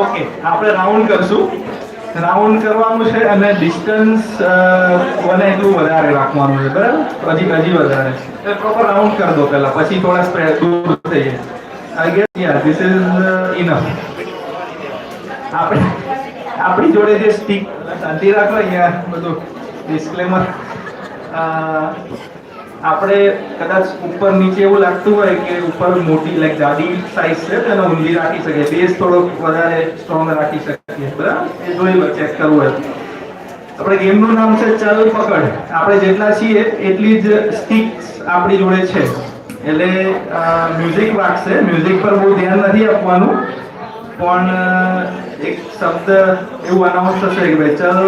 Okay, આપણે round કરશું. Round કરવાનું છે અને ડિસ્ટન્સ બને એટલું વધારે રાખવાનું છે, બરાબર? હજી વધારે પ્રોપર રાઉન્ડ કરી દો પહેલા, પછી થોડા સ્પ્રેડ દૂર થઈ જાય. I guess yeah this is enough. આપણી જોડે જે સ્ટીક શાંતિ રાખો, અહીંયા બધું ડિસ્ક્લેમર. આપણે કદાચ ઉપર નીચે એવું લાગતું હોય કે ઉપર મોટી લાઈક જાડી સાઈઝ છે તો એને ઊંધી રાખી શકીએ, બેઝ થોડો વધારે સ્ટ્રોંગ રાખી શકીએ, બરાબર? એ જોઈ ચેક કરવું હોય. આપણે ગેમનું નામ છે ચલ પકડ. આપણે જેટલા છીએ એટલી જ સ્ટીક્સ આપણી જોડે છે, એટલે મ્યુઝિક વાગશે. મ્યુઝિક પર બહુ ધ્યાન નથી આપવાનું, પણ એક શબ્દ એવું અનાઉન્સ થશે કે ભાઈ ચલ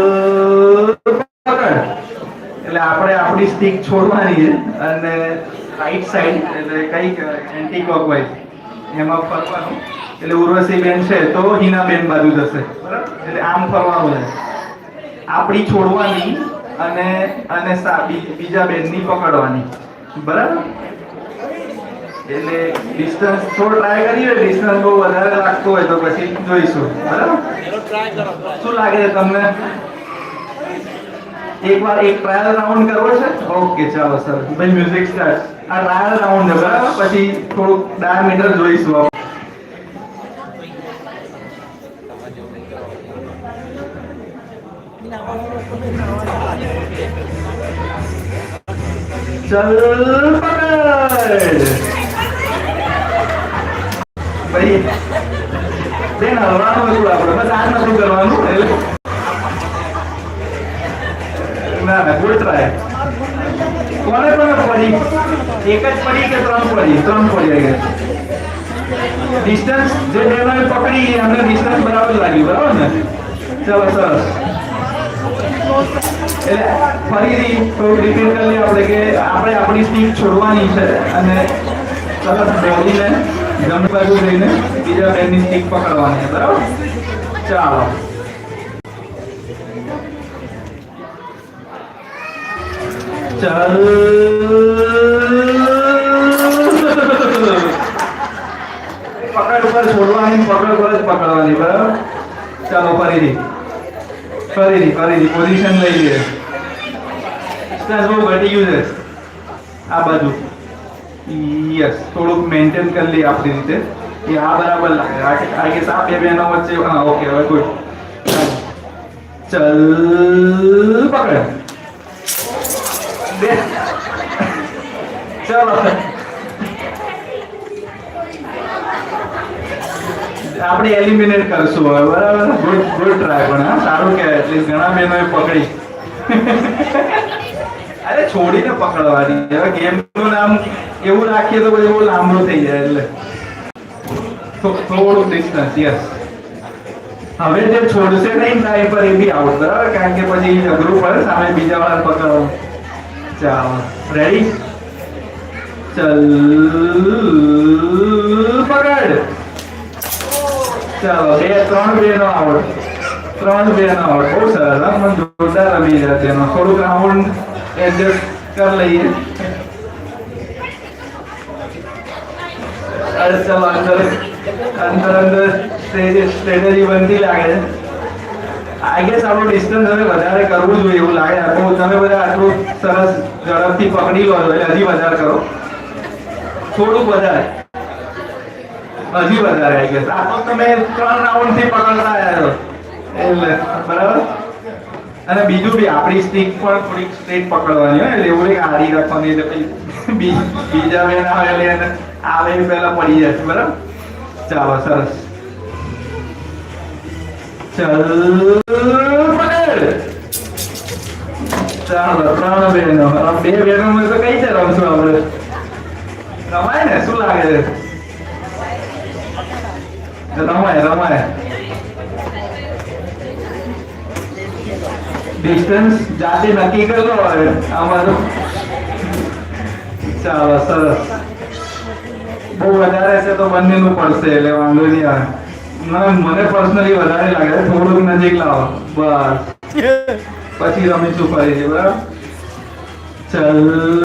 પકડ, એટલે આપણે આપણી સ્ટીક છોડવાની છે અને રાઈટ સાઈડ એટલે કઈ એન્ટી ક્લોકવાઇઝ એમાં ફરવાનું. એટલે ઉર્વશી બેન છે તો હિના બેન બાજુ જશે, બરાબર? એટલે આમ ફરવાનું છે, આપણી છોડવાની અને બીજા બેનની પકડવાની, બરાબર? એટલે ડિસ્ટન્સ થોડો ટ્રાય કરીએ. ડિસ્ટન્સ બહુ વધારે લાગતો હોય તો પછી જોઈશું, બરાબર? શું લાગે છે તમને? એકવાર એક ટ્રાયલ રાઉન્ડ કરવો છે? ઓકે, ચાલો સર. ભાઈ મ્યુઝિક સ્ટાર્ટ. આ ટ્રાયલ રાઉન્ડ છે, બરાબર? પછી થોડુંક ડાયામીટર જોઈશું આપણે. ચલ પકડ. ભાઈ બેન હલવાનું હતું આપણે, બસ આ નતું કરવાનું. ના ના, ગુડ ટ્રાય. કોને પડી? એક જ પડી કે ત્રણ પડી? ત્રણ પડી આવી ગઈ. ડિસ્ટન્સ જે બેનોએ પકડી અમને ડિસ્ટન્સ બરાબર લાગ્યું, બરાબર ને? ચલો સરસ. એટલે ફરીથી થોડું રિપીટ કરી આપણે કે આપણે આપણી સ્ટીક છોડવાની છે અને સરસ બોલીને જમણી બાજુ જઈને બીજા બેનની સ્ટીક પકડવાની છે, બરાબર? ચાલો. ચલ પકડ ઉપર છોડવાની, પકડ ઉપર જ પકડવાની, બરાબર? ચાલો ફરીથી પોઝિશન લઈ લઈએ. બહુ ઘટી ગયું છે આ બાજુ. યસ, થોડુંક મેન્ટેન કરી લઈએ આપણી રીતે. એ આ બરાબર લાગે. આ કે આ બે બહેનો વચ્ચે. હા, ઓકે, હવે ગુડ. ચલ પકડ. બે. ચલો આપણે એલિમિનેટ કરશું હવે, બરાબર? Good try. પણ હા, સારું કે એટલીસ્ટ ઘણા બહેનોએ પકડી. અરે છોડીને પકડવાની. હવે ગેમનું નામ એવું રાખીએ તો પછી બહુ લાંબુ થઈ જાય, એટલે થોડું ડિસ્ટન્સ. યસ. હવે જે છોડશે નહીં ટાઈમ પર એ બી આઉટ, બરાબર? કારણ કે પછી અઘરું પડે સામે બીજા વાળા પકડવાનું. ચાલો, રેડી? ચલ પકડ. ચાલો, ત્રણ બેનો આવડ. બહુ સરસ. મને જોરદાર રમી જાય તેનો. થોડુંક રાઉન્ડ એડજસ્ટ કરી લઈએ. અરે ચાલો, અંદર સ્ટ્રેટેજી બનતી લાગે છે. આઈ ગેસ આપણું ડિસ્ટન્સ હવે વધારે કરવું જોઈએ એવું લાગે. તમે બધા આટલું સરસ ઝડપથી પકડી લો છો એટલે હજી વધારે કરો. થોડુંક વધારે, હજી વધારે. આઈ ગેસ આ તો તમે 3 રાઉન્ડ થી પકડતા આવ્યા છો, એટલે બરાબર. અને બીજું બી આપણી સ્ટીક પણ થોડીક સ્ટ્રેટ પકડવાની હોય, એટલે એવું એક આડી રાખવાની, એટલે બીજા બેન આવે એટલે આવે પહેલા પડી જાય, બરાબર? ચાલો, સરસ. ચલ પકડ. ચાલો, 3 બહેનો. બે બહેનો તો કઈ છે રમશું આપણે? રમાય ને? શું લાગે છે? રમાય. ડિસ્ટન્સ જાતે નક્કી કરજો હવે આમાં તો. ચાલો, સરસ. બહુ વધારે છે તો બંનેનું પડશે, એટલે વાંધો નહીં આવે. મને પર્સનલી વધારે લાગે છે. થોડુંક નજીક લાવો, બસ. પછી રમીશું ફરીથી, બરાબર? ચલ